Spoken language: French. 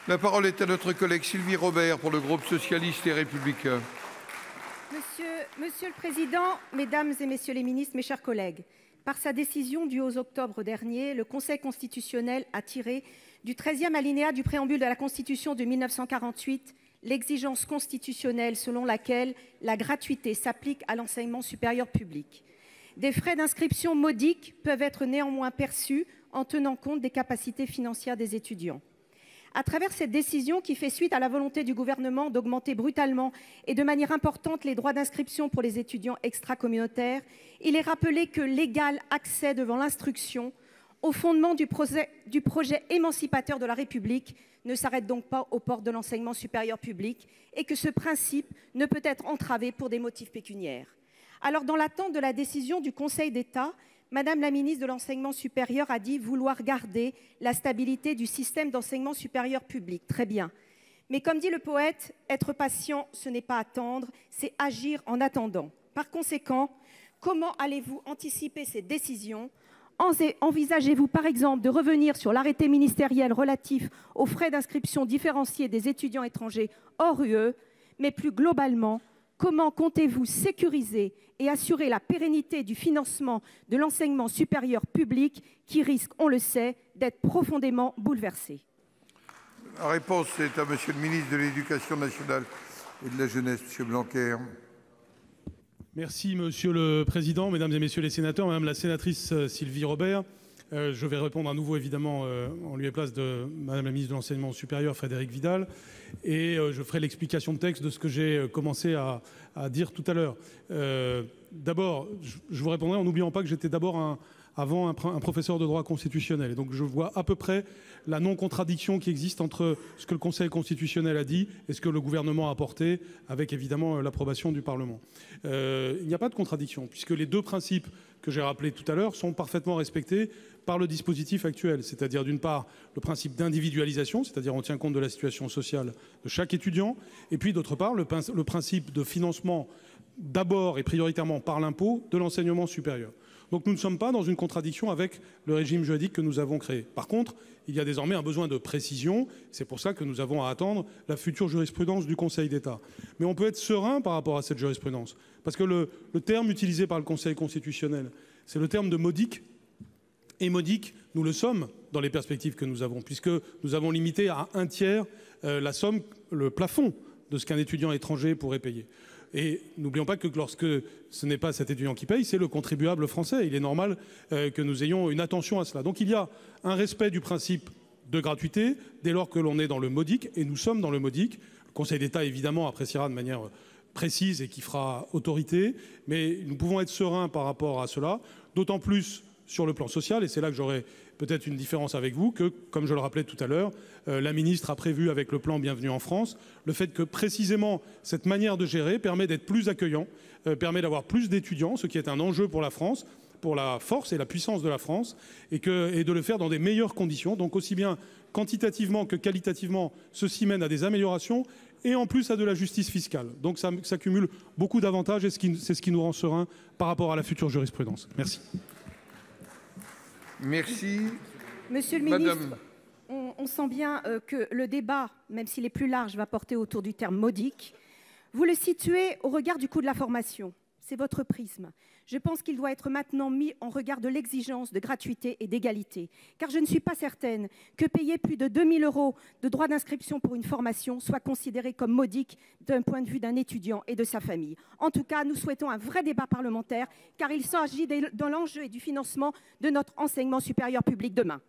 La parole est à notre collègue Sylvie Robert pour le groupe socialiste et républicain. Monsieur le Président, Mesdames et Messieurs les ministres, mes chers collègues, par sa décision du 11 octobre dernier, le Conseil constitutionnel a tiré du 13e alinéa du préambule de la Constitution de 1948 l'exigence constitutionnelle selon laquelle la gratuité s'applique à l'enseignement supérieur public. Des frais d'inscription modiques peuvent être néanmoins perçus en tenant compte des capacités financières des étudiants. À travers cette décision qui fait suite à la volonté du gouvernement d'augmenter brutalement et de manière importante les droits d'inscription pour les étudiants extracommunautaires, il est rappelé que l'égal accès devant l'instruction au fondement du projet émancipateur de la République ne s'arrête donc pas aux portes de l'enseignement supérieur public et que ce principe ne peut être entravé pour des motifs pécuniaires. Alors, dans l'attente de la décision du Conseil d'État, Madame la ministre de l'Enseignement supérieur a dit vouloir garder la stabilité du système d'enseignement supérieur public. Très bien. Mais comme dit le poète, être patient, ce n'est pas attendre, c'est agir en attendant. Par conséquent, comment allez-vous anticiper ces décisions ? Envisagez-vous par exemple de revenir sur l'arrêté ministériel relatif aux frais d'inscription différenciés des étudiants étrangers hors UE, mais plus globalement, comment comptez-vous sécuriser et assurer la pérennité du financement de l'enseignement supérieur public qui risque, on le sait, d'être profondément bouleversé? La réponse est à Monsieur le ministre de l'Éducation nationale et de la jeunesse, Monsieur Blanquer. Merci Monsieur le Président, Mesdames et Messieurs les sénateurs, Madame la sénatrice Sylvie Robert. Je vais répondre à nouveau évidemment en lieu et place de Madame la ministre de l'Enseignement supérieur, Frédérique Vidal, et je ferai l'explication de texte de ce que j'ai commencé à dire tout à l'heure. D'abord, je vous répondrai en n'oubliant pas que j'étais d'abord avant un professeur de droit constitutionnel. Et donc je vois à peu près la non-contradiction qui existe entre ce que le Conseil constitutionnel a dit et ce que le gouvernement a apporté, avec évidemment l'approbation du Parlement. Il n'y a pas de contradiction, puisque les deux principes que j'ai rappelés tout à l'heure sont parfaitement respectés par le dispositif actuel, c'est-à-dire d'une part le principe d'individualisation, c'est-à-dire on tient compte de la situation sociale de chaque étudiant, et puis d'autre part le principe de financement d'abord et prioritairement par l'impôt de l'enseignement supérieur. Donc nous ne sommes pas dans une contradiction avec le régime juridique que nous avons créé. Par contre, il y a désormais un besoin de précision, c'est pour ça que nous avons à attendre la future jurisprudence du Conseil d'État. Mais on peut être serein par rapport à cette jurisprudence, parce que le terme utilisé par le Conseil constitutionnel, c'est le terme de modique. Et modique, nous le sommes dans les perspectives que nous avons, puisque nous avons limité à 1/3 la somme, le plafond de ce qu'un étudiant étranger pourrait payer. Et n'oublions pas que lorsque ce n'est pas cet étudiant qui paye, c'est le contribuable français. Il est normal que nous ayons une attention à cela. Donc il y a un respect du principe de gratuité dès lors que l'on est dans le modique, et nous sommes dans le modique. Le Conseil d'État, évidemment, appréciera de manière précise et qui fera autorité, mais nous pouvons être sereins par rapport à cela, d'autant plus sur le plan social, et c'est là que j'aurai peut-être une différence avec vous, que, comme je le rappelais tout à l'heure, la ministre a prévu avec le plan Bienvenue en France, le fait que précisément cette manière de gérer permet d'être plus accueillant, permet d'avoir plus d'étudiants, ce qui est un enjeu pour la France, pour la force et la puissance de la France, et de le faire dans des meilleures conditions. Donc aussi bien quantitativement que qualitativement, ceci mène à des améliorations, et en plus à de la justice fiscale. Donc ça cumule beaucoup d'avantages, et c'est ce qui nous rend sereins par rapport à la future jurisprudence. Merci. Merci. Monsieur le ministre, on sent bien que le débat, même s'il est plus large, va porter autour du terme modique. Vous le situez au regard du coût de la formation. C'est votre prisme. Je pense qu'il doit être maintenant mis en regard de l'exigence de gratuité et d'égalité. Car je ne suis pas certaine que payer plus de 2 000 € de droits d'inscription pour une formation soit considéré comme modique d'un point de vue d'un étudiant et de sa famille. En tout cas, nous souhaitons un vrai débat parlementaire, car il s'agit de l'enjeu et du financement de notre enseignement supérieur public demain.